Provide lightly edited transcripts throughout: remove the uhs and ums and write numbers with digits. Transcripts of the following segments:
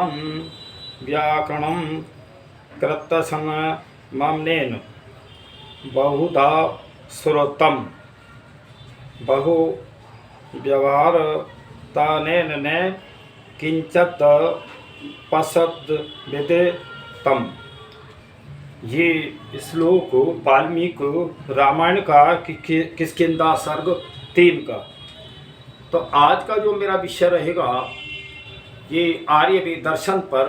समं व्याकरणं कृतसममनेन बहुधा श्रुतं बहु व्यवहारतानेन न किंचित पश्यद्विदितम्। ये श्लोक वाल्मीकि रामायण का किष्किंधा सर्ग 3 का। तो आज का जो मेरा विषय रहेगा ये आर्यवेद दर्शन पर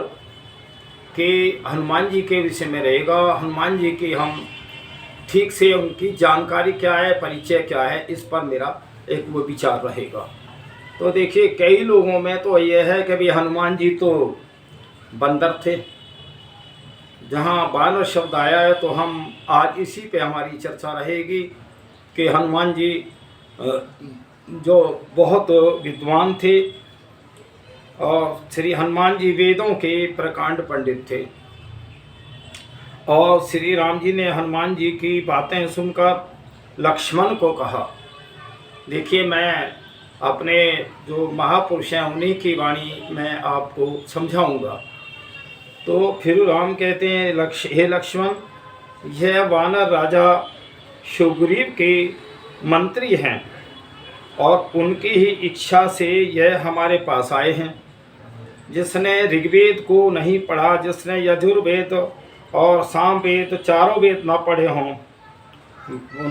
के हनुमान जी के विषय में रहेगा। हनुमान जी की हम ठीक से उनकी जानकारी क्या है, परिचय क्या है, इस पर मेरा एक वो विचार रहेगा। तो देखिए, कई लोगों में तो ये है कि भाई हनुमान जी तो बंदर थे। जहाँ बानर शब्द आया है तो हम आज इसी पे हमारी चर्चा रहेगी कि हनुमान जी जो बहुत विद्वान थे और श्री हनुमान जी वेदों के प्रकांड पंडित थे। और श्री राम जी ने हनुमान जी की बातें सुनकर लक्ष्मण को कहा। देखिए, मैं अपने जो महापुरुष हैं उन्हीं की वाणी मैं आपको समझाऊंगा। तो फिर राम कहते हैं, हे लक्ष्मण, यह वानर राजा सुग्रीव के मंत्री हैं और उनकी ही इच्छा से यह हमारे पास आए हैं। जिसने ऋग्वेद को नहीं पढ़ा, जिसने यजुर्वेद और सामवेद चारों वेद न पढ़े हों,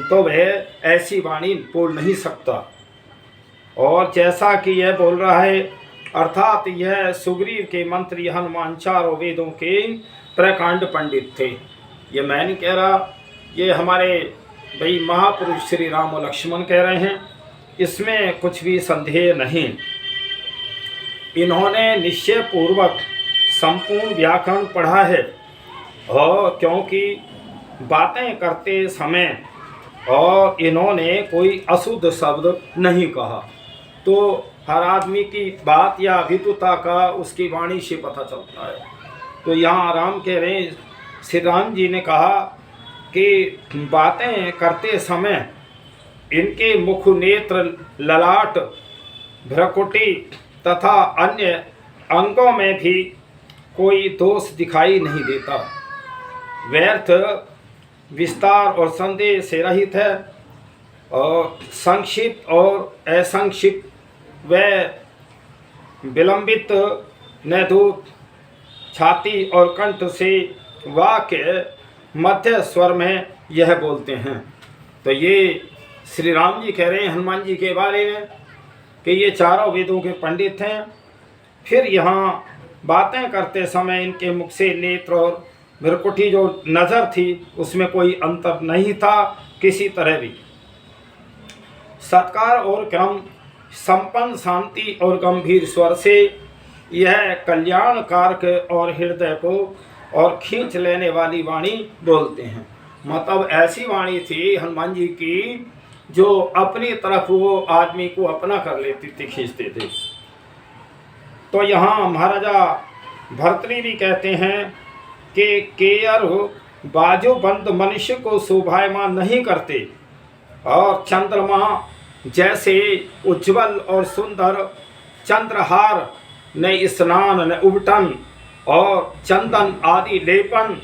तो वह ऐसी वाणी बोल नहीं सकता। और जैसा कि यह बोल रहा है, अर्थात यह सुग्रीव के मंत्री हनुमान चारों वेदों के प्रकांड पंडित थे। ये मैं नहीं कह रहा, ये हमारे भाई महापुरुष श्री राम और लक्ष्मण कह रहे हैं। इसमें कुछ भी संदेह नहीं। इन्होंने निश्चय पूर्वक संपूर्ण व्याकरण पढ़ा है और क्योंकि बातें करते समय और इन्होंने कोई अशुद्ध शब्द नहीं कहा, तो हर आदमी की बात या विद्वता का उसकी वाणी से पता चलता है। तो यहाँ राम कह रहे हैं, श्री राम जी ने कहा कि बातें करते समय इनके मुख, नेत्र, ललाट, भ्रकुटी तथा अन्य अंगों में भी कोई दोष दिखाई नहीं देता। व्यर्थ विस्तार और संदेह से रहित है और संक्षिप्त और असंक्षिप्त व विलंबित नैधूत छाती और कंठ से वाक्य मध्य स्वर में यह बोलते हैं। तो ये श्री राम जी कह रहे हैं हनुमान जी के बारे में कि ये चारों वेदों के पंडित हैं। फिर यहाँ बातें करते समय इनके मुख से नेत्र और भ्रकुटी जो नज़र थी उसमें कोई अंतर नहीं था किसी तरह भी। सत्कार और क्रम संपन्न शांति और गंभीर स्वर से यह कल्याण कारक और हृदय को और खींच लेने वाली वाणी बोलते हैं। मतलब ऐसी वाणी थी हनुमान जी की जो अपनी तरफ वो आदमी को अपना कर लेती थी, खींचते थे। तो यहाँ महाराजा भर्तृहरि भी कहते हैं कि केयर बाजूबंद मनुष्य को शोभायमान नहीं करते और चंद्रमा जैसे उज्ज्वल और सुंदर चंद्रहार न स्नान न उबटन और चंदन आदि लेपन,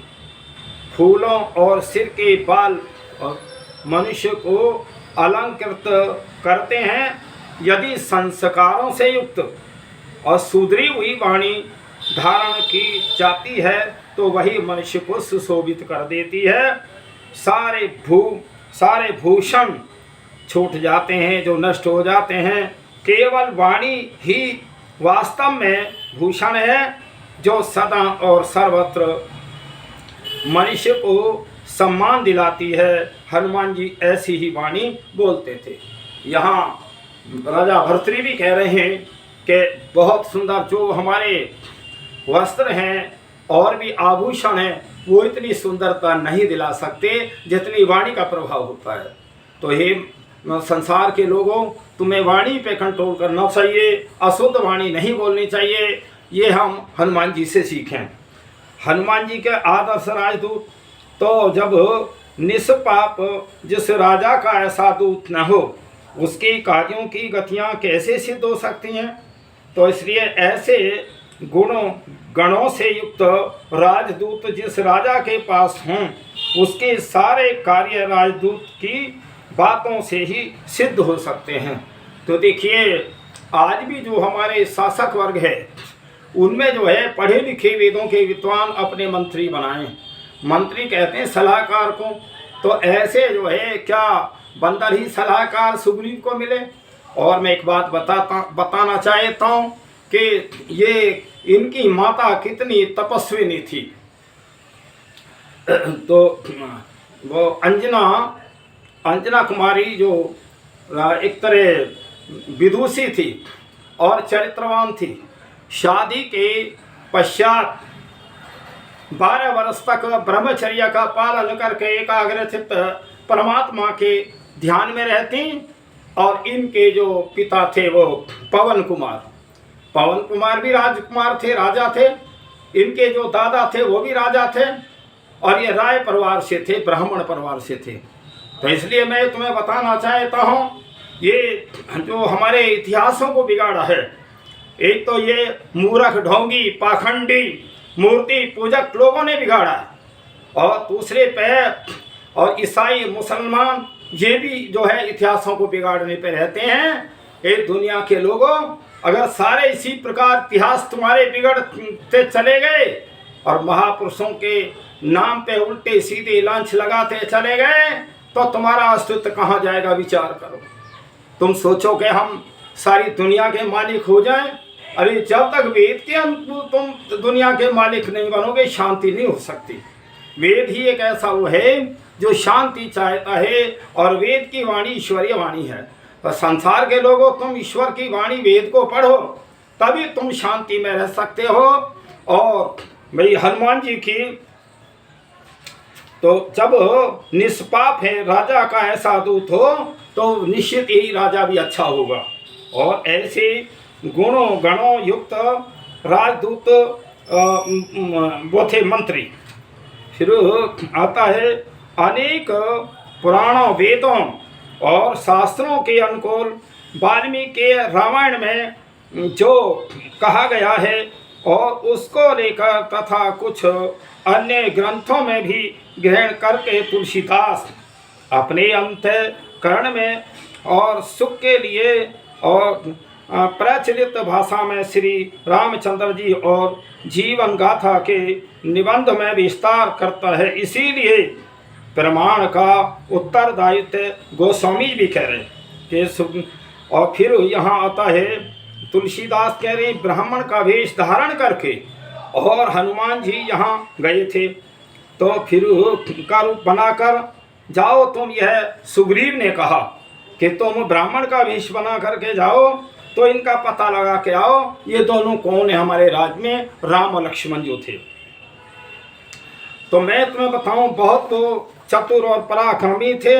फूलों और सिर के बाल और मनुष्य को अलंकृत करते हैं। यदि संस्कारों से युक्त और सुधरी हुई वाणी धारण की जाती है तो वही मनुष्य को सुशोभित कर देती है। सारे भूषण छूट जाते हैं, जो नष्ट हो जाते हैं। केवल वाणी ही वास्तव में भूषण है जो सदा और सर्वत्र मनुष्य को सम्मान दिलाती है। हनुमान जी ऐसी ही वाणी बोलते थे। यहाँ राजा भर्तृहरि भी कह रहे हैं कि बहुत सुंदर जो हमारे वस्त्र हैं और भी आभूषण हैं वो इतनी सुंदरता नहीं दिला सकते जितनी वाणी का प्रभाव होता है। तो हे संसार के लोगों, तुम्हें वाणी पे कंट्रोल करना चाहिए, अशुद्ध वाणी नहीं बोलनी चाहिए। ये हम हनुमान जी से सीखें। हनुमान जी के आदर्श राजदूत, तो जब निष्पाप जिस राजा का ऐसा दूत न हो उसके कार्यों की गतियाँ कैसे सिद्ध हो सकती हैं। तो इसलिए ऐसे गुणों गणों से युक्त राजदूत जिस राजा के पास हों उसके सारे कार्य राजदूत की बातों से ही सिद्ध हो सकते हैं। तो देखिए आज भी जो हमारे शासक वर्ग है उनमें जो है पढ़े लिखे वेदों के विद्वान अपने मंत्री बनाएं। मंत्री कहते हैं सलाहकार को, तो ऐसे जो है क्या बंदर ही सलाहकार सुग्रीव को मिले। और मैं एक बात बताना चाहता हूँ कि ये इनकी माता कितनी तपस्विनी थी। तो वो अंजना कुमारी जो एक तरह विदुषी थी और चरित्रवान थी। शादी के पश्चात 12 वर्ष तक ब्रह्मचर्य का पालन करके एकाग्रचित्त परमात्मा के ध्यान में रहती। और इनके जो पिता थे वो पवन कुमार भी राजकुमार थे, राजा थे। इनके जो दादा थे वो भी राजा थे और ये राय परिवार से थे, ब्राह्मण परिवार से थे। तो इसलिए मैं तुम्हें बताना चाहता हूँ ये जो हमारे इतिहासों को बिगाड़ा है, एक तो ये मूर्ख ढोंगी पाखंडी मूर्ति पूजक लोगों ने बिगाड़ा है, और दूसरे पे और ईसाई मुसलमान ये भी जो है इतिहासों को बिगाड़ने पे रहते हैं। एक दुनिया के लोगों अगर सारे इसी प्रकार इतिहास तुम्हारे बिगड़ते चले गए और महापुरुषों के नाम पे उल्टे सीधे लांछ लगाते चले गए तो तुम्हारा अस्तित्व कहाँ जाएगा, विचार करो। तुम सोचो कि हम सारी दुनिया के मालिक हो जाएं। अरे जब तक वेद के अनुकूल तुम दुनिया के मालिक नहीं बनोगे शांति नहीं हो सकती। वेद ही एक ऐसा वो है जो शांति चाहता है और वेद की वाणी ईश्वरीय वाणी है। तो संसार के लोगों तुम ईश्वर की वाणी वेद को पढ़ो तभी तुम शांति में रह सकते हो। और भाई हनुमान जी की तो जब निष्पाप है राजा का ऐसा दूत हो तो निश्चित ही राजा भी अच्छा होगा। और ऐसे गुणों गणों युक्त राजदूत वो थे मंत्री। फिर आता है अनेक पुराणों वेदों और शास्त्रों के अनुकूल वाल्मीकि के रामायण में जो कहा गया है और उसको लेकर तथा कुछ अन्य ग्रंथों में भी ग्रहण करके तुलसीदास अपने अंतःकरण में और सुख के लिए और प्रचलित भाषा में श्री रामचंद्र जी और जीवन गाथा के निबंध में विस्तार करता है। इसीलिए प्रमाण का उत्तरदायित्व गोस्वामी भी कह रहे कि और फिर यहाँ आता है तुलसीदास कह रहे ब्राह्मण का वेश धारण करके और हनुमान जी यहाँ गए थे तो फिर का रूप बनाकर जाओ तुम। यह सुग्रीव ने कहा कि तुम ब्राह्मण का वेश बना करके जाओ तो इनका पता लगा के आओ ये दोनों कौन है हमारे राज्य में, राम और लक्ष्मण जो थे। तो मैं तुम्हें बताऊं बहुत तो चतुर और पराक्रमी थे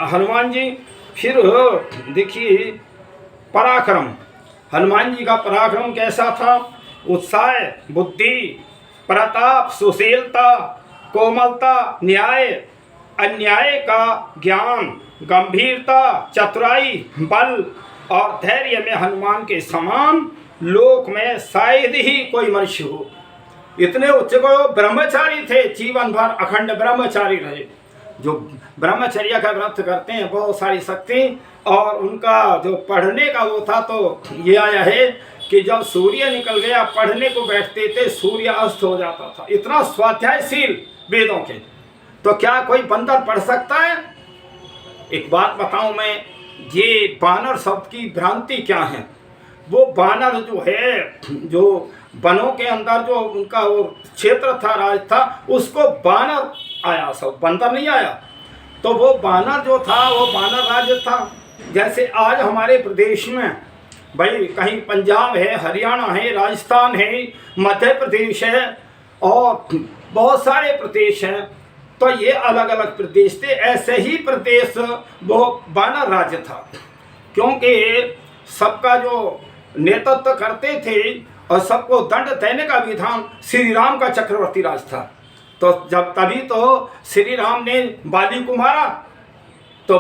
हनुमान जी। फिर देखिए पराक्रम, हनुमान जी का पराक्रम कैसा था। उत्साह, बुद्धि, प्रताप, सुशीलता, कोमलता, न्याय अन्याय का ज्ञान, गंभीरता, चतुराई, बल और धैर्य में हनुमान के समान लोक में शायद ही कोई मनुष्य हो। इतने उच्च को ब्रह्मचारी थे, जीवन भर अखंड ब्रह्मचारी रहे। जो ब्रह्मचर्य का व्रत करते हैं बहुत सारी शक्ति और उनका जो पढ़ने का वो था तो ये आया है कि जब सूर्य निकल गया पढ़ने को बैठते थे सूर्य अस्त हो जाता था। इतना स्वाध्यायशील वेदों के, तो क्या कोई बंदर पढ़ सकता है। एक बात बताऊं मैं, ये बानर शब्द की भ्रांति क्या है। वो बानर जो है जो वनों के अंदर जो उनका वो क्षेत्र था, राज था, उसको बानर आया, सब बंदर नहीं आया। तो वो बानर जो था वो बानर राज्य था। जैसे आज हमारे प्रदेश में भाई कहीं पंजाब है, हरियाणा है, राजस्थान है, मध्य प्रदेश है और बहुत सारे प्रदेश हैं। तो ये अलग अलग प्रदेश थे। ऐसे ही प्रदेश वो बानर राज्य था क्योंकि सबका जो नेतृत्व करते थे और सबको दंड देने का विधान श्री राम का चक्रवर्ती राज था। तो जब तभी तो श्री राम ने बाली को मारा तो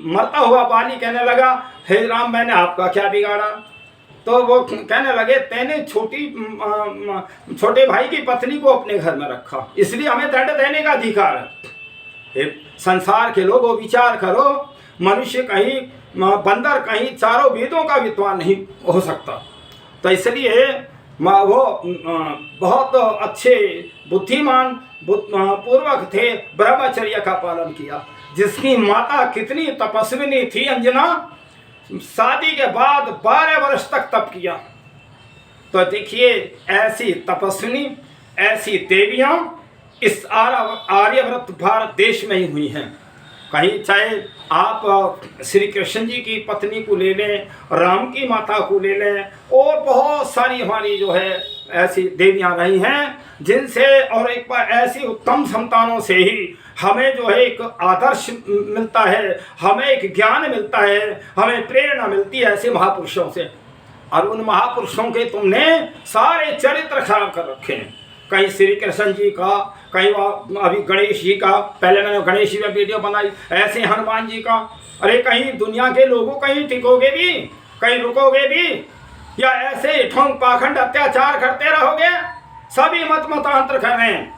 मरता हुआ बाली कहने लगा हे राम मैंने आपका क्या बिगाड़ा। तो वो कहने लगे तेने छोटे भाई की पत्नी को अपने घर में रखा, इसलिए हमें दंड देने का अधिकार है। संसार के लोगों विचार करो, मनुष्य कहीं बंदर कहीं चारों वेदों का विद्वान नहीं हो सकता। तो इसलिए वो बहुत अच्छे बुद्धिमान पूर्वक थे, ब्रह्मचर्य का पालन किया। जिसकी माता कितनी तपस्विनी थी अंजना, शादी के बाद 12 वर्ष तक तप किया। तो देखिए ऐसी तपस्विनी, ऐसी देवियां इस आर्यव्रत भारत देश में ही हुई हैं। कहीं चाहे आप श्री कृष्ण जी की पत्नी को ले लें, राम की माता को ले लें, और बहुत सारी हमारी जो है ऐसी देवियां रही हैं, जिनसे और एक बार ऐसी उत्तम संतानों से ही हमें जो है एक आदर्श मिलता है, हमें एक ज्ञान मिलता है, हमें प्रेरणा मिलती है ऐसे महापुरुषों से। और उन महापुरुषों के तुमने सारे चरित्र खराब कर रखे हैं। कहीं श्री कृष्ण जी का, कहीं अभी गणेश जी का, पहले मैंने गणेश जी में वीडियो बनाई, ऐसे हनुमान जी का। अरे कहीं दुनिया के लोगों कहीं टिकोगे भी, कहीं रुकोगे भी, या ऐसे ठोंक पाखंड अत्याचार करते रहोगे? सभी मत मतांतर कर रहे हैं।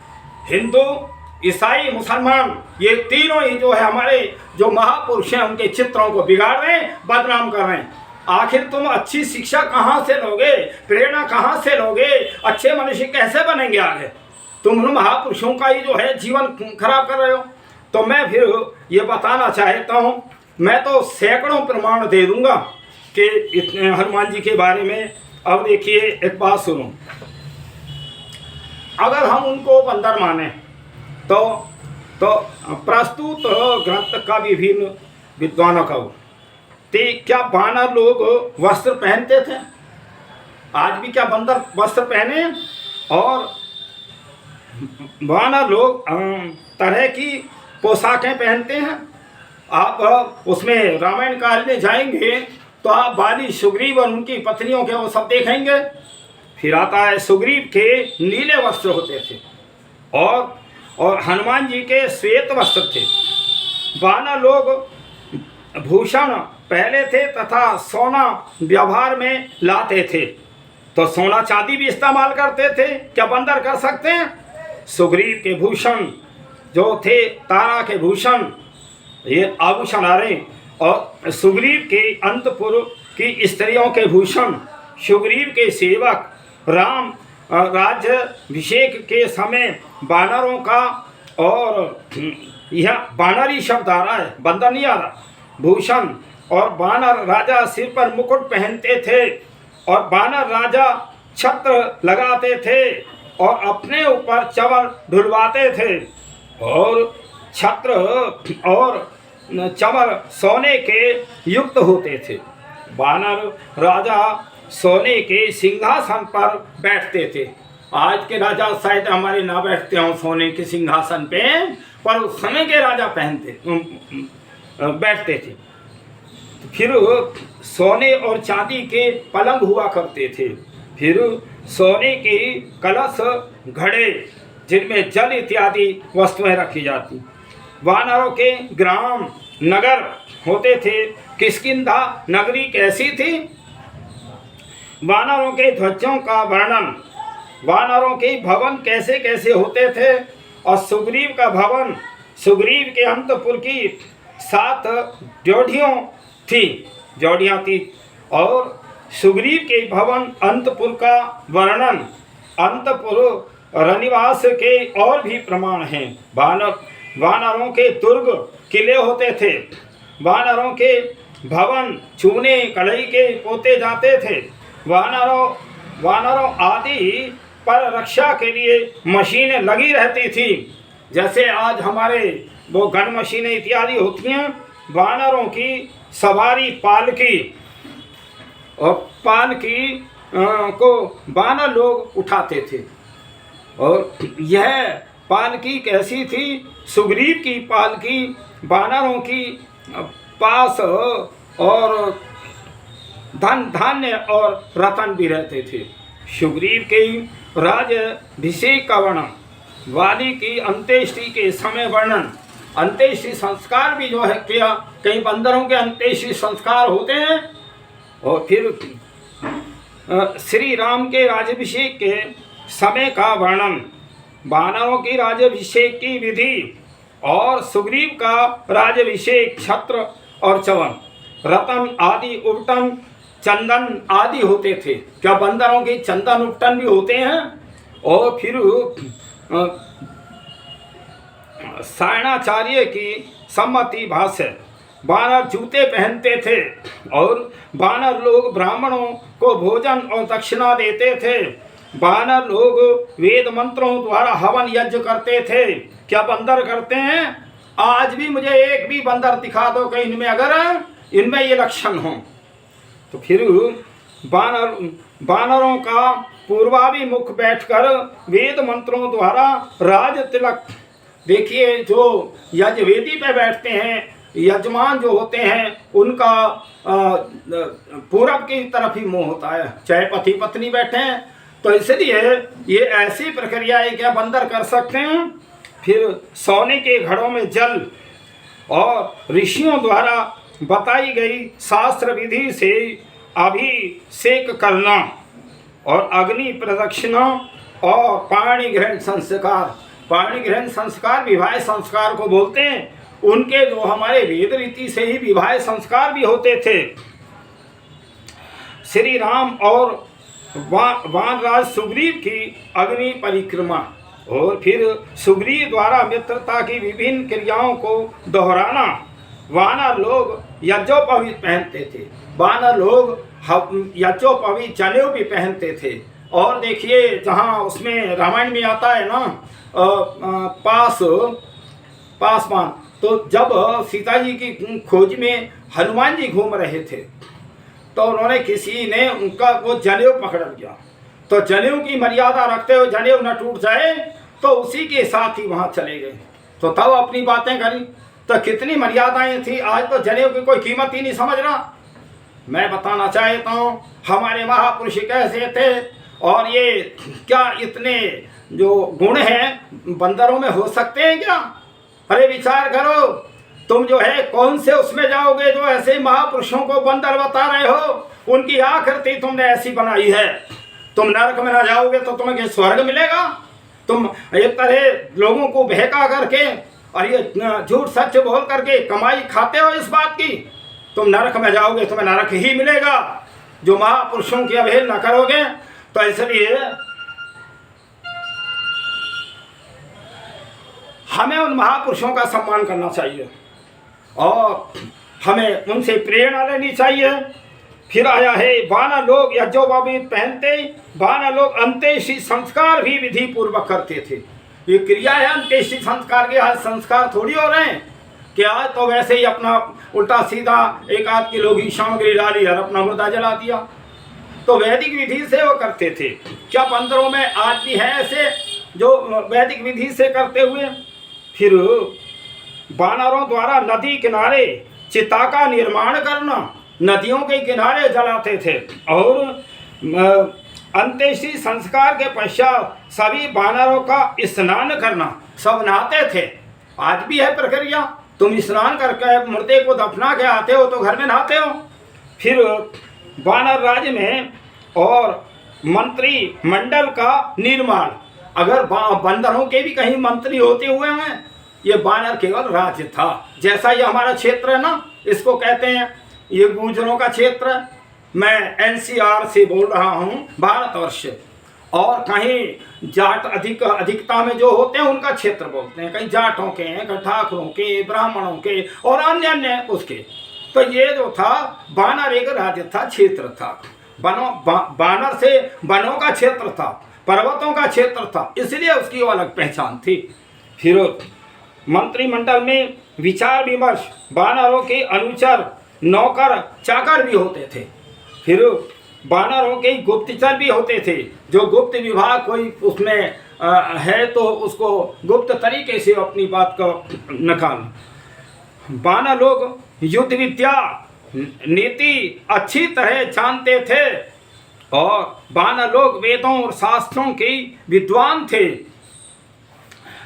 हिंदू, ईसाई, मुसलमान, ये तीनों ही जो है हमारे जो महापुरुष हैं उनके चित्रों को बिगाड़ रहे हैं, बदनाम कर रहे हैं। आखिर तुम अच्छी शिक्षा कहाँ से लोगे, प्रेरणा कहाँ से लोगे, अच्छे मनुष्य कैसे बनेंगे आगे? तुम महापुरुषों का ही जो है जीवन खराब कर रहे हो। तो मैं फिर ये बताना चाहता हूँ, मैं तो सैकड़ों प्रमाण दे दूंगा कि इतने हनुमान जी के बारे में। अब देखिए एक बात सुनो, अगर हम उनको बंदर माने तो प्रस्तुत ग्रंथ का विभिन्न विद्वानों का क्या बानर लोग वस्त्र पहनते थे? आज भी क्या बंदर वस्त्र पहने? और बानर लोग तरह की पोशाकें पहनते हैं। आप उसमें रामायण काल में जाएंगे तो आप बाली, सुग्रीव और उनकी पत्नियों के वो सब देखेंगे। फिर आता है सुग्रीव के नीले वस्त्र होते थे और हनुमान जी के श्वेत वस्त्र थे। बानर लोग भूषण पहले थे तथा सोना व्यवहार में लाते थे, तो सोना चांदी भी इस्तेमाल करते थे। क्या बंदर कर सकते हैं? सुग्रीव के भूषण जो थे, तारा के भूषण, ये आभूषण आ रहे, और सुग्रीव के अंतपुर की स्त्रियों के भूषण, सुग्रीव के सेवक, राम राज्याभिषेक के समय बानरों का, और यह बानरी शब्द आ रहा है, बंदर नहीं आ रहा, भूषण। और बानर राजा सिर पर मुकुट पहनते थे, और बानर राजा छत्र लगाते थे और अपने ऊपर चवर ढुलवाते थे, और छत्र और चवर सोने के युक्त होते थे। बानर राजा सोने के सिंहासन पर बैठते थे। आज के राजा शायद हमारे ना बैठते हों सोने के सिंहासन पे, पर उस समय के राजा बैठते थे। फिर सोने और चांदी के पलंग हुआ करते थे। फिर सोने के कलश, घड़े जिनमें जल इत्यादि वस्तुएं रखी जाती। वानरों के ग्राम, नगर होते थे। किष्किंधा नगरी कैसी थी? वानरों के ध्वजों का वर्णन, वानरों के भवन कैसे कैसे होते थे। और सुग्रीव का भवन, सुग्रीव के अंतपुर की 7 जोड़ियाँ थी, और सुग्रीव के भवन अंतपुर का वर्णन, अंतपुर रनिवास के और भी प्रमाण हैं। वानरों के दुर्ग, किले होते थे। वानरों के भवन चूने कढ़ाई के पोते जाते थे। वानरों आदि पर रक्षा के लिए मशीनें लगी रहती थी, जैसे आज हमारे वो गन मशीनें इत्यादि होती हैं। वानरों की सवारी पालकी, और पालकी को वानर लोग उठाते थे। और यह पालकी कैसी थी? सुग्रीव की पालकी वानरों की पास, और धन धान्य और रतन भी रहते थे। सुग्रीव के राज्याभिषेक का वर्णन, वाली की अंत्येष्टि के समय वर्णन, अंत्येष्टि संस्कार भी जो है किया। कई बंदरों के अंत्येष्टि संस्कार होते हैं। और फिर श्री राम के राज्याभिषेक के समय का वर्णन, वानरों की राज्याभिषेक की विधि और सुग्रीव का राज्याभिषेक छत्र और चवन, रतन आदि उपटन, चंदन आदि होते थे। क्या बंदरों के चंदन उपटन भी होते हैं? और फिर सायणाचार्य की सम्मति भाष्य, वानर जूते पहनते थे और वानर लोग ब्राह्मणों को भोजन और दक्षिणा देते थे। वानर लोग वेद मंत्रों द्वारा हवन यज्ञ करते थे। क्या बंदर करते हैं? आज भी मुझे एक भी बंदर दिखा दो कि इनमें अगर इनमें ये लक्षण हो। तो फिर वानरों का पूर्वाभिमुख बैठकर वेद मंत्रों द्वारा राज तिलक, देखिए जो यज्ञवेदी पे बैठते हैं, यजमान जो होते हैं उनका पूरब की तरफ ही मुंह होता है, चाहे पति पत्नी बैठे हैं। तो इसलिए ये ऐसी प्रक्रिया है, क्या बंदर कर सकते हैं। फिर सोने के घड़ों में जल और ऋषियों द्वारा बताई गई शास्त्र विधि से अभिषेक करना और अग्नि प्रदक्षिणा और पाणी ग्रहण संस्कार, पाणी ग्रहण संस्कार विवाह संस्कार को बोलते हैं। उनके जो हमारे वेद रीति से ही विवाह संस्कार भी होते थे। श्री राम और वानराज सुग्रीव की अग्नि परिक्रमा और फिर सुग्रीव द्वारा मित्रता की विभिन्न क्रियाओं को दोहराना। वानर लोग यज्ञोपवीत पहनते थे, वानर लोग यज्ञोपवीत जनेऊ भी पहनते थे। और देखिए जहाँ उसमें रामायण में आता है ना पासवान, तो जब सीता जी की खोज में हनुमान जी घूम रहे थे तो उन्होंने किसी ने उनका वो जनेऊ पकड़ लिया। तो जनेऊ की मर्यादा रखते हुए जनेऊ न टूट जाए तो उसी के साथ ही वहाँ चले गए। तो तब अपनी बातें करी। तो कितनी मर्यादाएं थी। आज तो जनेऊ की कोई कीमत ही नहीं समझ रहा। मैं बताना चाहता हूँ हमारे महापुरुष कैसे थे और ये क्या इतने जो गुण हैं बंदरों में हो सकते हैं क्या? अरे विचार करो, तुम जो है कौन से उसमें जाओगे जो ऐसे महापुरुषों को बंदर बता रहे हो। उनकी आकृति तुमने ऐसी बनाई है, तुम नरक में ना जाओगे तो तुम्हें स्वर्ग मिलेगा। तुम एक तरह लोगों को बहका करके और ये झूठ सच बोल करके कमाई खाते हो इस बात की। तुम नरक में जाओगे, तुम्हें नरक ही मिलेगा जो महापुरुषों की अवहेलना करोगे। तो इसलिए हमें उन महापुरुषों का सम्मान करना चाहिए और हमें उनसे प्रेरणा लेनी चाहिए। फिर आया है वानर लोग यज्ञोपवीत पहनते, वानर लोग अंत्येष्टि संस्कार भी विधि पूर्वक करते थे। ये क्रिया है अंत्येष्टि संस्कार के, आज संस्कार थोड़ी हो रहे हैं कि आज तो वैसे ही अपना उल्टा सीधा एक आध किलो की सामग्री डाली और अपना मुर्दा जला दिया। तो वैदिक विधि से वो करते थे। क्या बंदरों में आज भी है ऐसे जो वैदिक विधि से करते हुए? फिर वानरों द्वारा नदी किनारे चिता का निर्माण करना, नदियों के किनारे जलाते थे। और अंत्येष्टि संस्कार के पश्चात सभी वानरों का स्नान करना, सब नहाते थे। आज भी है प्रक्रिया, तुम स्नान करके मुर्दे को दफना के आते हो तो घर में नहाते हो। फिर वानर राज्य में और मंत्री मंडल का निर्माण, अगर बंदरों के भी कहीं मंत्री होते हुए हैं, ये वानर केवल राज्य था। जैसा ये हमारा क्षेत्र है ना, इसको कहते हैं ये गुर्जरों का क्षेत्र। मैं एनसीआर से बोल रहा हूँ, भारतवर्ष। और कहीं जाट अधिकता में जो होते हैं उनका क्षेत्र बोलते हैं, कहीं जाटों के हैं, कहीं ठाकुरों के, ब्राह्मणों के और अन्य अन्य उसके। तो ये जो था वानर एक राज्य था, क्षेत्र था। वानर से वनों का क्षेत्र था, पर्वतों का क्षेत्र था, इसलिए उसकी अलग पहचान थी। फिर मंत्रिमंडल में विचार विमर्श, वानरों के अनुचर नौकर चाकर भी होते थे। फिर वानरों के गुप्तचर भी होते थे, जो गुप्त विभाग कोई उसमें है तो उसको गुप्त तरीके से अपनी बात को निकाल। वानर लोग युद्ध विद्या नीति अच्छी तरह जानते थे और वानर लोग वेदों और शास्त्रों के विद्वान थे।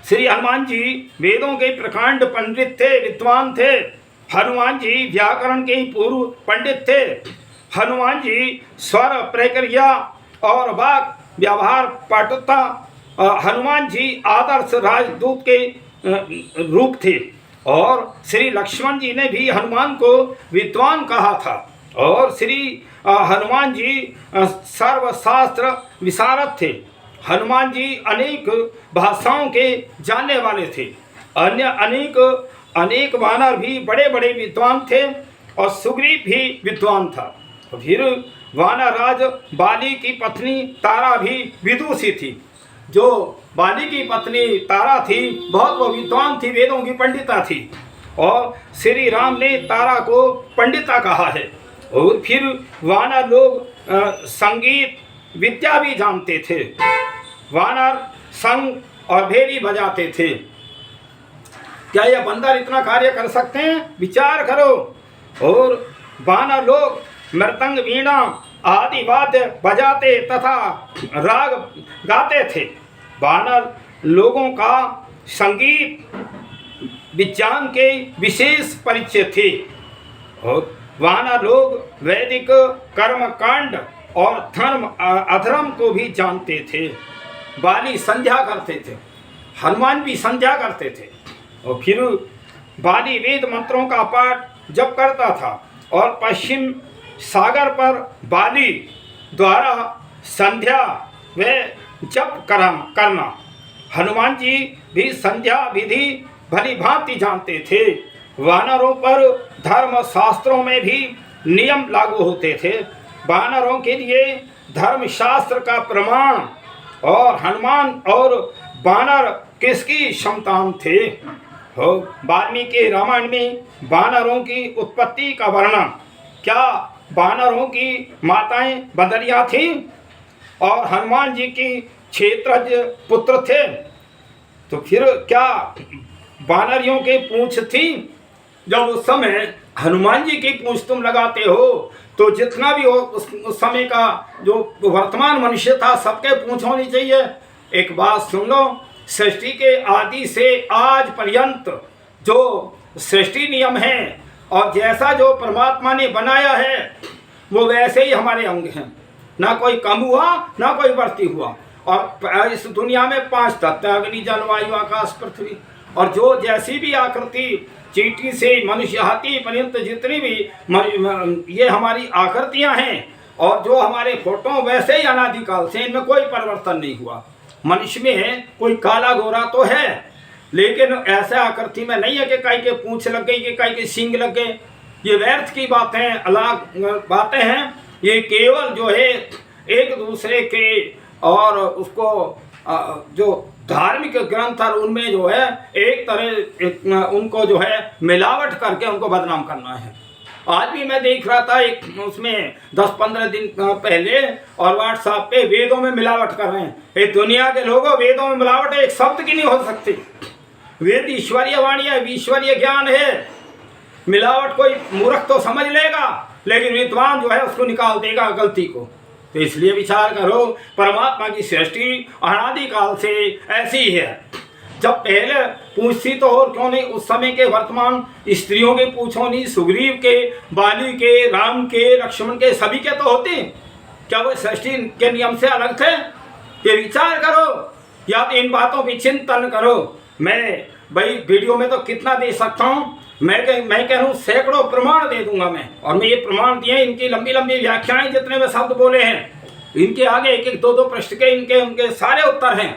श्री हनुमान जी वेदों के प्रकांड पंडित थे, विद्वान थे। हनुमान जी व्याकरण के पूर्व पंडित थे। हनुमान जी स्वर प्रक्रिया और वाक व्यवहार पटुता, हनुमान जी आदर्श राजदूत के रूप थे। और श्री लक्ष्मण जी ने भी हनुमान को विद्वान कहा था। और श्री हनुमान जी सर्वशास्त्र विशारद थे। हनुमान जी अनेक भाषाओं के जानने वाले थे। अन्य अनेक वानर भी बड़े बड़े विद्वान थे और सुग्रीव भी विद्वान था। फिर वानर राज बाली की पत्नी तारा भी विदुषी थी। जो बाली की पत्नी तारा थी बहुत वो विद्वान थी, वेदों की पंडिता थी। और श्री राम ने तारा को पंडिता कहा है। और फिर वानर लोग संगीत विद्या भी जानते थे। वानर संग और भेरी बजाते थे। क्या यह बंदर इतना कार्य कर सकते हैं? विचार करो। और वानर लोग मृदंग वीणा आदि वाद्य बजाते तथा राग गाते थे। वानर लोगों का संगीत विज्ञान के विशेष परिचय थे। और वानर लोग वैदिक कर्म कांड और धर्म अधर्म को भी जानते थे। बाली संध्या करते थे, हनुमान भी संध्या करते थे। और फिर बाली वेद मंत्रों का पाठ जप करता था। और पश्चिम सागर पर बाली द्वारा संध्या व जप करना। हनुमान जी भी संध्या विधि भली भांति जानते थे। वानरों पर धर्म शास्त्रों में भी नियम लागू होते थे। वानरों के लिए धर्म शास्त्र का प्रमाण। और हनुमान और वानर किसकी संतान थे? वाल्मीकि रामायण में वानरों की उत्पत्ति का वर्णन। क्या वानरों की माताएं बदरिया थीं और हनुमान जी की क्षेत्रज पुत्र थे? तो फिर क्या वानरियों के पूंछ थी? जब उस समय हनुमान जी की पूंछ तुम लगाते हो तो जितना भी हो उस समय का जो वर्तमान मनुष्य था सबके पूंछ होनी चाहिए। एक बात सुन लो, सृष्टि के आदि से आज पर्यंत जो सृष्टि नियम है और जैसा जो परमात्मा ने बनाया है वो वैसे ही हमारे अंग हैं। ना कोई कम हुआ ना कोई बढ़ती हुआ। और इस दुनिया में 5 तत्व, अग्नि जल वायु आकाश पृथ्वी। और जो जैसी भी आकृति चींटी से मनुष्य हाथी पर्यंत जितनी भी ये हमारी आकृतियां हैं और जो हमारे फोटो वैसे ही अनादिकाल से, इनमें कोई परिवर्तन नहीं हुआ। मनुष्य में कोई काला गोरा तो है लेकिन ऐसा आकृति में नहीं है कि कहीं के पूंछ लग गई, कि कहीं के सींग लग गए। ये व्यर्थ की बातें, अलग बातें हैं। ये केवल जो है एक दूसरे के और उसको जो धार्मिक ग्रंथ और उनमें जो है एक तरह उनको जो है मिलावट करके उनको बदनाम करना है। आज भी मैं देख रहा था एक उसमें 10-15 दिन पहले और व्हाट्सएप पे वेदों में मिलावट कर रहे हैं। एक दुनिया के लोगों, वेदों में मिलावट एक शब्द की नहीं हो सकती। वेद ईश्वरीय वाणी है, ईश्वरीय ज्ञान है। मिलावट कोई मूर्ख तो समझ लेगा लेकिन विद्वान जो है उसको निकाल देगा गलती को। तो इसलिए विचार करो, परमात्मा की सृष्टि अनादिकाल से ऐसी ही है। जब पहले पूछती तो और क्यों नहीं, उस समय के वर्तमान स्त्रियों के पूछो नहीं, सुग्रीव के, बाली के, राम के, लक्ष्मण के, सभी के तो होते। क्या वो सृष्टि के नियम से अलग थे? ये विचार करो या तो इन बातों पर चिंतन करो। मैं भाई वीडियो में तो कितना दे सकता हूँ, मैं कह रहा हूँ सैकड़ों प्रमाण दे दूंगा मैं। और मैं ये प्रमाण दिए, इनकी लंबी लंबी व्याख्याएं जितने में शब्द बोले हैं, इनके आगे एक एक 2-2 प्रश्न के इनके उनके सारे उत्तर हैं।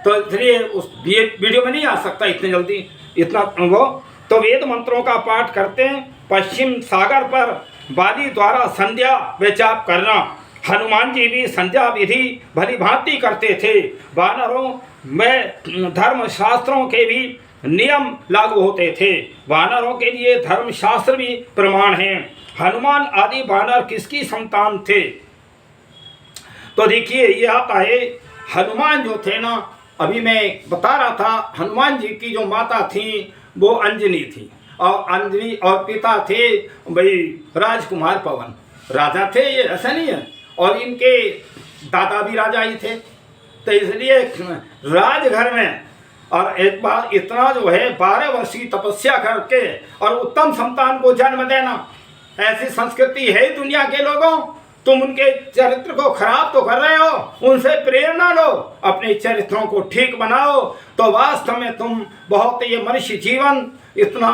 तो इसलिए उस ये वीडियो में नहीं आ सकता इतने जल्दी इतना वो। तो वेद मंत्रों का पाठ करते हैं। पश्चिम सागर पर बाली द्वारा संध्या व जाप करना। हनुमान जी भी संध्या विधि भली भांति करते थे। वानरों में धर्म शास्त्रों के भी नियम लागू होते थे। वानरों के लिए धर्म शास्त्र भी प्रमाण हैं। हनुमान आदि वानर किसकी संतान थे? तो देखिए ये आता है, हनुमान जो थे ना, अभी मैं बता रहा था, हनुमान जी की जो माता थी वो अंजनी थी। और अंजनी और पिता थे भाई राजकुमार पवन, राजा थे, ये ऐसा नहीं है। और इनके दादा भी राजा ही थे। तो इसलिए राजघर में और एक बार इतना जो है 12 वर्ष की तपस्या करके और उत्तम संतान को जन्म देना, ऐसी संस्कृति है दुनिया के लोगों। तुम उनके चरित्र को खराब तो कर रहे हो, उनसे प्रेरणा लो, अपने चरित्रों को ठीक बनाओ, तो वास्तव में तुम बहुत, ये मनुष्य जीवन इतना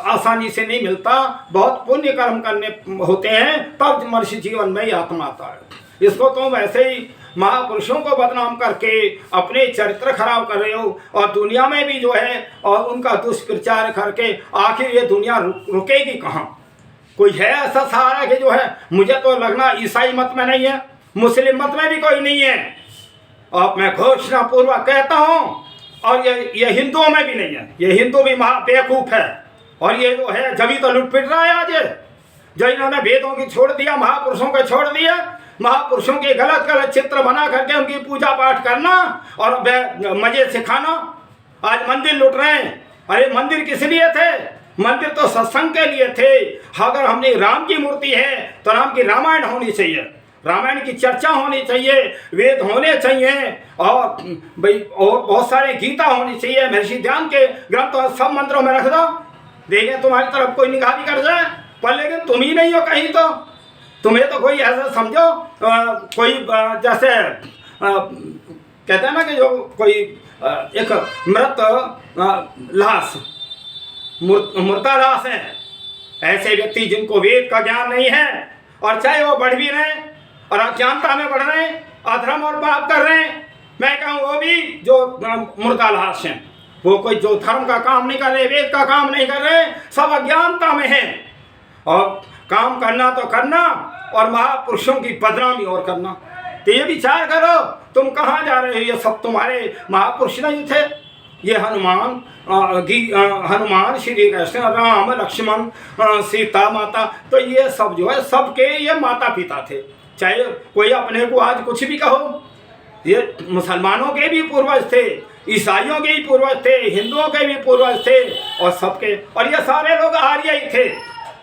आसानी से नहीं मिलता, बहुत पुण्य कर्म करने होते हैं तब मनुष्य जीवन में ही आत्मा आता है। इसको तुम ऐसे ही महापुरुषों को बदनाम करके अपने चरित्र खराब कर रहे हो, और दुनिया में भी जो है और उनका दुष्प्रचार करके आखिर ये दुनिया रुकेगी कहाँ? कोई है ऐसा सहारा कि जो है, मुझे तो लगना ईसाई मत में नहीं है, मुस्लिम मत में भी कोई नहीं है, और मैं घोषणा पूर्वक कहता हूँ, और ये हिंदुओं में भी नहीं है। ये हिंदू भी महा बेवकूफ है, और ये जो है जभी तो लुट पिट रहा है आज, जो इन्होंने वेदों की छोड़ दिया, महापुरुषों को छोड़ दिया, महापुरुषों के गलत गलत चित्र बना करके उनकी पूजा पाठ करना और मजे से खाना। आज मंदिर लुट रहे हैं। अरे मंदिर किस लिए थे? मंदिर तो सत्संग के लिए थे। अगर हमने राम की मूर्ति है तो राम की रामायण होनी चाहिए, रामायण की चर्चा होनी चाहिए, वेद होने चाहिए, और भाई और बहुत सारे गीता होनी चाहिए, महर्षि ध्यान के ग्रंथ सब मंत्रों में रख दो, देखें तुम्हारी तरफ कोई निगाह भी कर जाए। पर लेकिन तुम ही नहीं हो कहीं, तो तुम्हें तो कोई ऐसा समझो कोई जैसे कहते हैं ना कि जो कोई एक मृत लाश, मुर्दा लाश है, ऐसे व्यक्ति जिनको वेद का ज्ञान नहीं है, और चाहे वो बढ़ भी रहे और अज्ञानता में बढ़ रहे हैं, अधर्म और पाप कर रहे हैं, मैं कहूँ वो भी जो मुर्दा लाश हैं, वो कोई जो धर्म का काम नहीं कर रहे, वेद का काम नहीं कर रहे, सब अज्ञानता में हैं। और काम करना तो करना, और महापुरुषों की बदनामी और करना। तो ये विचार करो तुम कहाँ जा रहे हो? ये सब तुम्हारे महापुरुष नहीं थे? ये हनुमान, श्री कृष्ण, राम, लक्ष्मण, सीता माता, तो ये सब जो है सबके ये माता पिता थे। चाहे कोई अपने को आज कुछ भी कहो, ये मुसलमानों के भी पूर्वज थे, ईसाइयों के भी पूर्वज थे, हिंदुओं के भी पूर्वज थे, और सबके, और ये सारे लोग आर्य ही थे,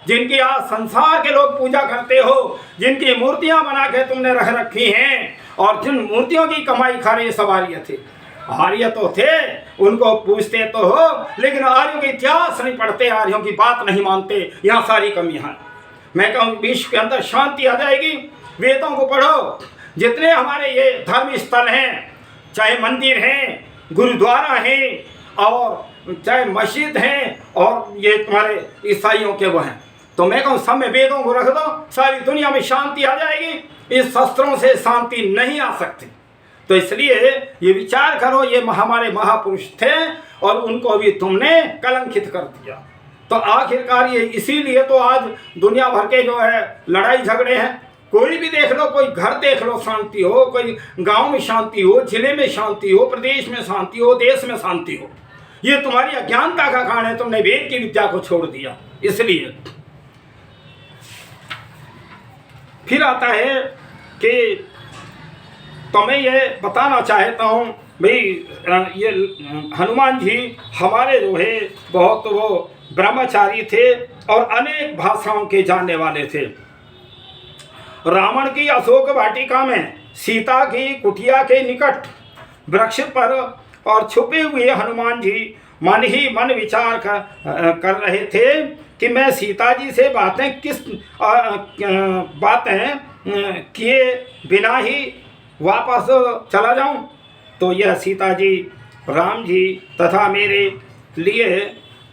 जिनकी आज संसार के लोग पूजा करते हो, जिनकी मूर्तियां बना के तुमने रख रखी हैं, और जिन मूर्तियों की कमाई खा रहे सब आर्य थे। आर्य तो थे, उनको पूछते तो हो, लेकिन आर्यों के इतिहास नहीं पढ़ते, आर्यों की बात नहीं मानते। यहाँ सारी कमियां हैं। मैं कहूँ विश्व के अंदर शांति आ जाएगी। वेदों को पढ़ो, जितने हमारे ये धर्म स्थल हैं, चाहे मंदिर हैं, गुरुद्वारा हैं, और चाहे मस्जिद हैं, और ये तुम्हारे ईसाइयों के वो हैं, तो मैं कहूँ सब में वेदों को रख दो, सारी दुनिया में शांति आ जाएगी। इस शस्त्रों से शांति नहीं आ सकती। तो इसलिए ये विचार करो, ये हमारे महापुरुष थे और उनको भी तुमने कलंकित कर दिया। तो आखिरकार ये इसीलिए तो आज दुनिया भर के जो है लड़ाई झगड़े हैं। कोई भी देख लो, कोई घर देख लो शांति हो, कोई गांव में शांति हो, जिले में शांति हो, प्रदेश में शांति हो, देश में शांति हो। ये तुम्हारी अज्ञानता का कारण है, तुमने वेद की विद्या को छोड़ दिया। इसलिए फिर आता है कि तो मैं ये बताना चाहता हूँ भाई, ये हनुमान जी हमारे जो है बहुत वो ब्रह्मचारी थे और अनेक भाषाओं के जानने वाले थे। रावण की अशोक वाटिका में सीता की कुटिया के निकट वृक्ष पर और छुपे हुए हनुमान जी मन ही मन विचार कर रहे थे कि मैं सीता जी से बातें किए बिना ही वापस चला जाऊं। तो यह सीता जी, राम जी तथा मेरे लिए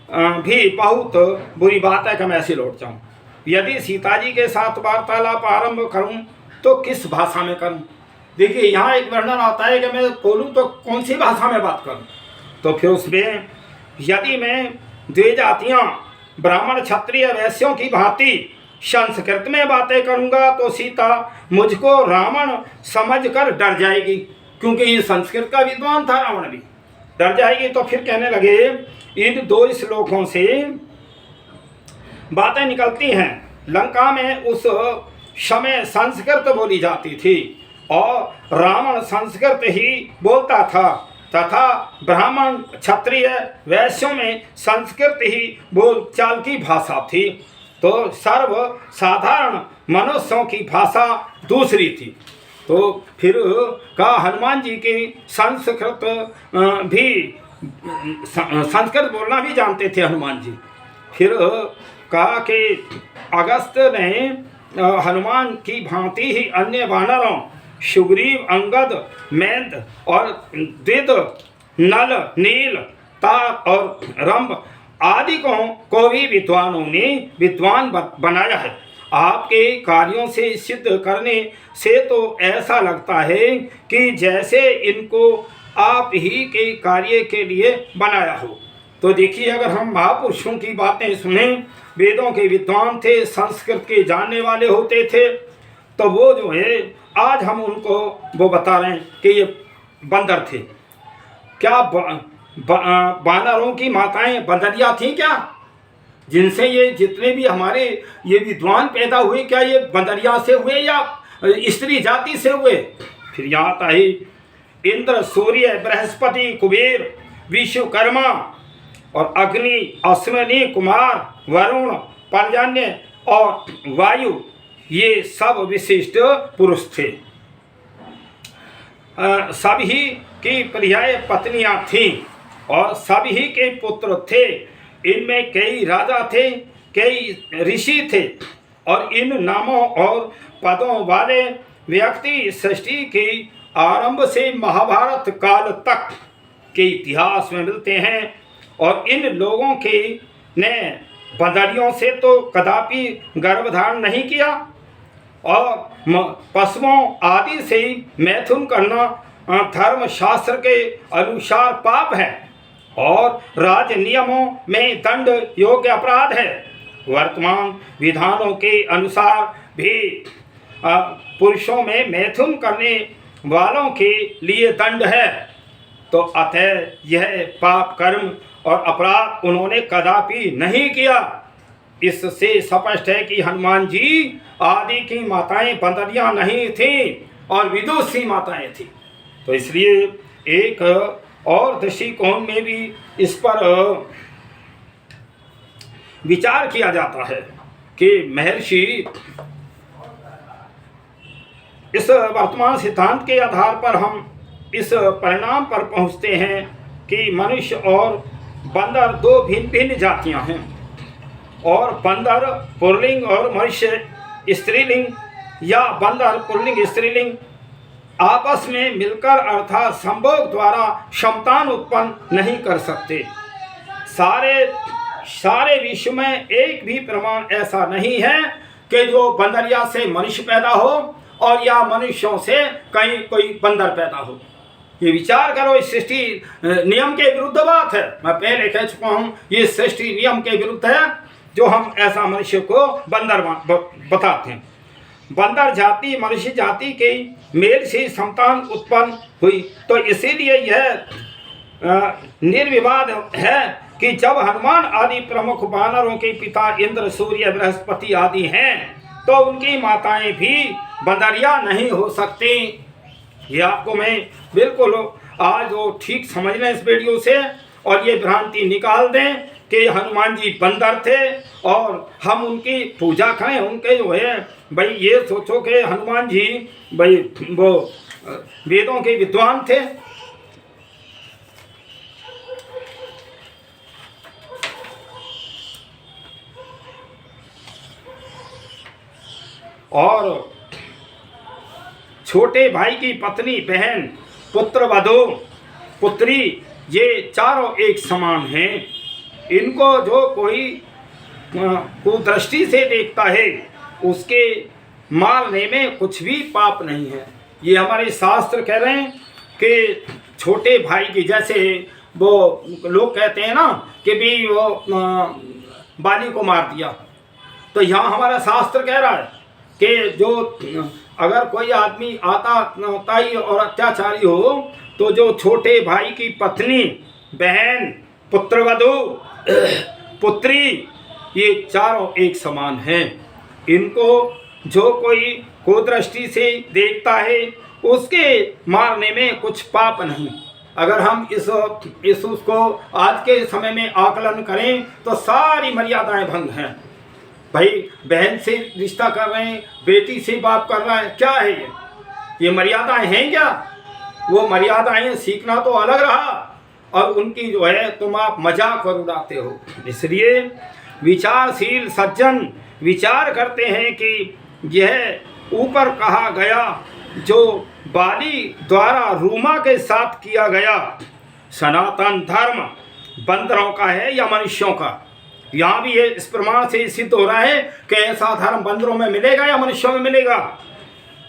भी बहुत बुरी बात है कि मैं ऐसे लौट जाऊं। यदि सीता जी के साथ वार्तालाप आरंभ करूं तो किस भाषा में करूं? देखिए यहाँ एक वर्णन आता है कि मैं बोलूं तो कौन सी भाषा में बात करूं। तो फिर उसमें यदि मैं द्वे जातियाँ ब्राह्मण क्षत्रिय वैश्यों की भांति संस्कृत में बातें करूंगा तो सीता मुझको रावण समझकर डर जाएगी, क्योंकि ये संस्कृत का विद्वान था, रावण भी डर जाएगी। तो फिर कहने लगे इन दो श्लोकों से बातें निकलती हैं। लंका में उस समय संस्कृत बोली जाती थी और रावण संस्कृत ही बोलता था, तथा ब्राह्मण क्षत्रिय वैश्यों में संस्कृत ही बोलचाल की भाषा थी। तो सर्व साधारण मनुष्यों की भाषा दूसरी थी। तो फिर कहा हनुमान जी की संस्कृत भी संस्कृत बोलना भी जानते थे हनुमान जी। फिर कहा कि अगस्त ने हनुमान की भांति ही अन्य वानरों सुग्रीव, अंगद, मैंद और द्विद, नल, नील, तार और रंभ आदि को भी विद्वानों ने विद्वान बनाया है। आपके कार्यों से सिद्ध करने से तो ऐसा लगता है कि जैसे इनको आप ही के कार्य के लिए बनाया हो। तो देखिए, अगर हम महापुरुषों की बातें सुने, वेदों के विद्वान थे, संस्कृत के जानने वाले होते थे, तो वो जो है आज हम उनको वो बता रहे हैं कि ये बंदर थे। क्या वानरों की माताएं बंदरिया थी क्या? जिनसे ये जितने भी हमारे ये विद्वान पैदा हुए, क्या ये बंदरिया से हुए या स्त्री जाति से हुए? फिर यहाँ आता है इंद्र, सूर्य, बृहस्पति, कुबेर, विश्वकर्मा और अग्नि, अश्विनी कुमार, वरुण, पर्जन्य और वायु, ये सब विशिष्ट पुरुष थे। सभी की पर्याय पत्नियां थीं और सभी के पुत्र थे। इनमें कई राजा थे, कई ऋषि थे और इन नामों और पदों वाले व्यक्ति सृष्टि के आरंभ से महाभारत काल तक के इतिहास में मिलते हैं। और इन लोगों के ने बंदरियों से तो कदापि गर्भधारण नहीं किया और पशुओं आदि से मैथुन करना धर्म शास्त्र के अनुसार पाप है और राज नियमों में दंड योग्य अपराध है। वर्तमान विधानों के अनुसार भी पुरुषों में मैथुन करने वालों के लिए दंड है। तो अतः यह पाप कर्म और अपराध उन्होंने कदापि नहीं किया। इससे स्पष्ट है कि हनुमान जी आदि की माताएं बंदरियां नहीं थीं और विदुषी माताएं थीं। तो इसलिए एक और दृष्टिकोण में भी इस पर विचार किया जाता है कि महर्षि इस वर्तमान सिद्धांत के आधार पर हम इस परिणाम पर पहुंचते हैं कि मनुष्य और बंदर दो भिन्न भिन्न जातियां हैं और बंदर पुल्लिंग और मनुष्य स्त्रीलिंग या बंदर पुल्लिंग स्त्रीलिंग आपस में मिलकर अर्थात संभोग द्वारा संतान उत्पन्न नहीं कर सकते। सारे विश्व में एक भी प्रमाण ऐसा नहीं है कि जो बंदरिया से मनुष्य पैदा हो और या मनुष्यों से कहीं कोई बंदर पैदा हो। ये विचार करो, इस सृष्टि नियम के विरुद्ध बात है। मैं पहले कह चुका हूँ, ये सृष्टि नियम के विरुद्ध है जो हम ऐसा मनुष्य को बंदर बताते हैं। बंदर जाति मनुष्य जाति के मेल से संतान उत्पन्न हुई। तो इसीलिए यह निर्विवाद है कि जब हनुमान आदि प्रमुख वानरों के पिता इंद्र, सूर्य, बृहस्पति आदि हैं तो उनकी माताएं भी बंदरिया नहीं हो सकती। ये आपको मैं बिल्कुल आज वो ठीक समझ लें इस वीडियो से और ये भ्रांति निकाल दें कि हनुमान जी बंदर थे और हम उनकी पूजा करें। उनके जो है भाई ये सोचो कि हनुमान जी भाई वो वेदों के विद्वान थे। और छोटे भाई की पत्नी, बहन, पुत्र वधू, पुत्री, ये चारों एक समान हैं। इनको जो कोई कुदृष्टि से देखता है उसके मारने में कुछ भी पाप नहीं है। ये हमारे शास्त्र कह रहे हैं कि छोटे भाई की, जैसे वो लोग कहते हैं ना कि भी वो बाली को मार दिया, तो यहाँ हमारा शास्त्र कह रहा है कि जो अगर कोई आदमी आताताई और अत्याचारी हो तो जो छोटे भाई की पत्नी, बहन, पुत्रवधू, पुत्री, ये चारों एक समान हैं। इनको जो कोई कुदृष्टि से देखता है उसके मारने में कुछ पाप नहीं। अगर हम इस उसको आज के समय में आकलन करें तो सारी मर्यादाएं भंग हैं। भाई बहन से रिश्ता कर रहे हैं, बेटी से बाप कर रहा है, क्या है ये मर्यादाएं हैं क्या? वो मर्यादाएं सीखना तो अलग रहा और उनकी जो है तुम आप मजाक पर उड़ाते हो। इसलिए विचारशील सज्जन विचार करते हैं कि यह ऊपर कहा गया जो बाली द्वारा रूमा के साथ किया गया सनातन धर्म बंदरों का है या मनुष्यों का। यहाँ भी ये इस प्रमाण से सिद्ध हो रहा है कि ऐसा धर्म बंदरों में मिलेगा या मनुष्यों में मिलेगा।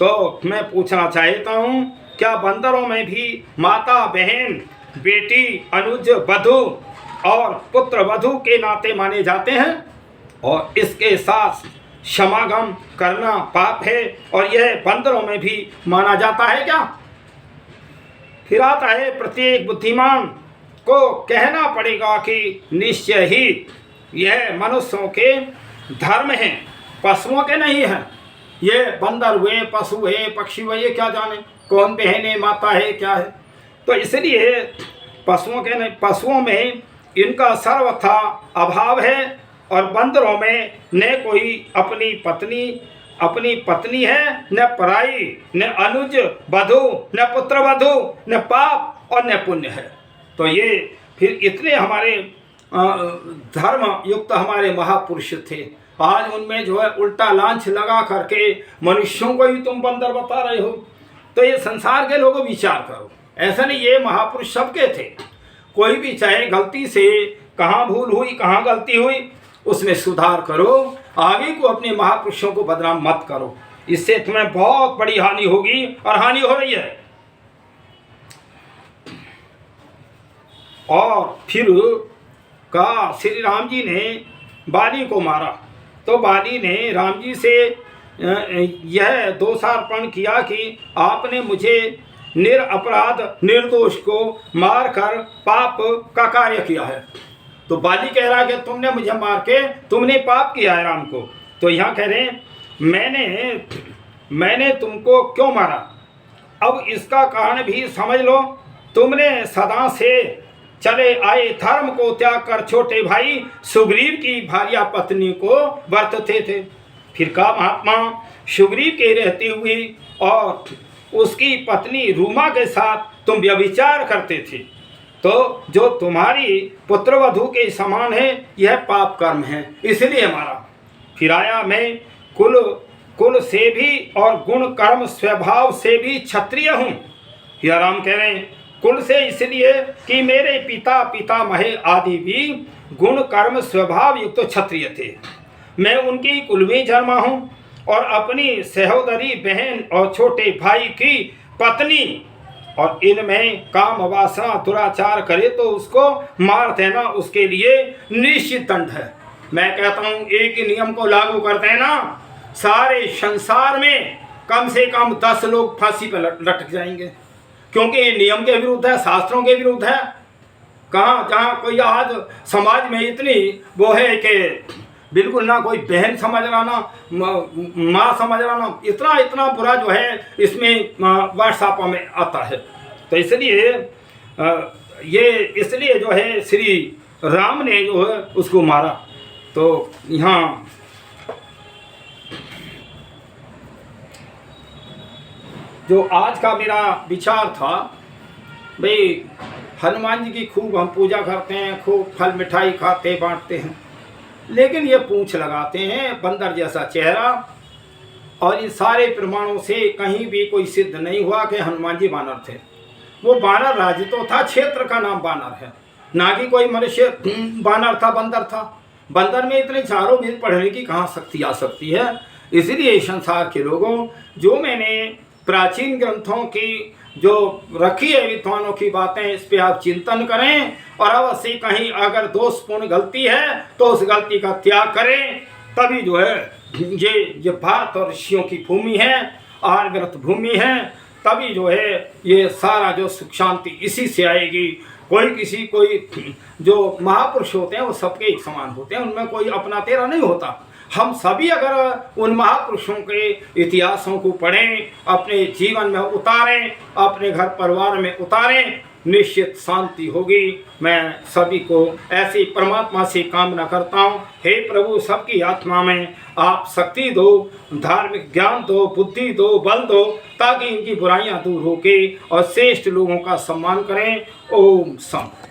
तो मैं पूछना चाहता हूँ, क्या बंदरों में भी माता बहन बेटी अनुज वधू और पुत्र वधू के नाते माने जाते हैं और इसके साथ समागम करना पाप है और यह बंदरों में भी माना जाता है क्या? फिर आता है प्रत्येक बुद्धिमान को कहना पड़ेगा कि निश्चय ही यह मनुष्यों के धर्म हैं, पशुओं के नहीं हैं। ये बंदर हुए, पशु हुए, पक्षी हुए, ये क्या जाने कौन बहन है, माता है, क्या है। तो इसलिए पशुओं के नहीं, पशुओं में इनका सर्वथा अभाव है और बंदरों में न कोई अपनी पत्नी है, न पराई, न अनुज वधू, न पुत्र वधू, न पाप और न पुण्य है। तो ये फिर इतने हमारे धर्म युक्त हमारे महापुरुष थे, आज उनमें जो है उल्टा लांछ लगा करके मनुष्यों को ही तुम बंदर बता रहे हो। तो ये संसार के लोगों विचार करो, ऐसा नहीं, ये महापुरुष सबके थे। कोई भी चाहे गलती से कहाँ भूल हुई, कहाँ गलती हुई, उसमें सुधार करो, आगे को अपने महापुरुषों को बदनाम मत करो, इससे तुम्हें बहुत बड़ी हानि होगी और हानि हो रही है। और फिर कहा श्री राम जी ने बाली को मारा तो बाली ने राम जी से यह दोषारोपण किया कि आपने मुझे निरपराध निर्दोष को मारकर पाप का कार्य किया है। तो बाली कह रहा है कि तुमने मुझे मार के तुमने पाप किया है राम को। तो यहाँ कह रहे हैं मैंने तुमको क्यों मारा, अब इसका कारण भी समझ लो। तुमने सदा से चले आए धर्म को त्याग कर छोटे भाई सुग्रीव की भार्या पत्नी को बरतते थे। फिर कहा महात्मा सुग्रीव के रहते हुए और उसकी पत्नी रूमा के साथ तुम व्यभिचार करते थे, तो जो तुम्हारी पुत्रवधू के समान है यह पाप कर्म है, इसलिए मारा। फिर आया मैं कुल से भी और गुण कर्म स्वभाव से भी क्षत्रिय हूँ। यह राम कह रहे हैं कुल से इसलिए कि मेरे पिता पितामह आदि भी गुण कर्म स्वभाव युक्त तो क्षत्रिय थे, मैं उनकी कुल में जन्मा हूँ और अपनी सहोदरी बहन और छोटे भाई की पत्नी और इनमें काम वासना दुराचार करे तो उसको मार देना उसके लिए निश्चित दंड है। मैं कहता हूँ एक ही नियम को लागू करते हैं ना, सारे संसार में कम से कम 10 लोग फांसी पर लटक जाएंगे, क्योंकि ये नियम के विरुद्ध है, शास्त्रों के विरुद्ध है। कहाँ जहाँ कोई आज समाज में इतनी वो है कि बिल्कुल ना कोई बहन समझ रहा ना माँ समझ रहा ना, इतना बुरा जो है इसमें व्हाट्सएप में आता है। तो इसलिए जो है श्री राम ने जो है उसको मारा। तो यहाँ जो आज का मेरा विचार था, भाई हनुमान जी की खूब हम पूजा करते हैं, खूब फल मिठाई खाते बांटते हैं, लेकिन ये पूंछ लगाते हैं बंदर जैसा चेहरा, और इन सारे प्रमाणों से कहीं भी कोई सिद्ध नहीं हुआ कि हनुमान जी बानर थे। वो बानर राज्य तो था, क्षेत्र का नाम बानर है, ना कि कोई मनुष्य बानर था, बंदर था। बंदर में इतने चारों वेद पढ़ने की कहाँ शक्ति आ सकती है। इसलिए संसार के लोगों, जो मैंने प्राचीन ग्रंथों की जो रखी है विद्वानों की बातें, इस पे आप चिंतन करें और अवश्य कहीं अगर दोषपूर्ण गलती है तो उस गलती का त्याग करें। तभी जो है ये भारत और ऋषियों की भूमि है, आर्यव्रत भूमि है, तभी जो है ये सारा जो सुख शांति इसी से आएगी। कोई जो महापुरुष होते हैं वो सबके एक समान होते हैं, उनमें कोई अपना तेरा नहीं होता। हम सभी अगर उन महापुरुषों के इतिहासों को पढ़ें, अपने जीवन में उतारें, अपने घर परिवार में उतारें, निश्चित शांति होगी। मैं सभी को ऐसी परमात्मा से कामना करता हूँ, हे प्रभु सबकी आत्मा में आप शक्ति दो, धार्मिक ज्ञान दो, बुद्धि दो, बल दो, ताकि इनकी बुराइयां दूर होके और श्रेष्ठ लोगों का सम्मान करें। ओम शांति।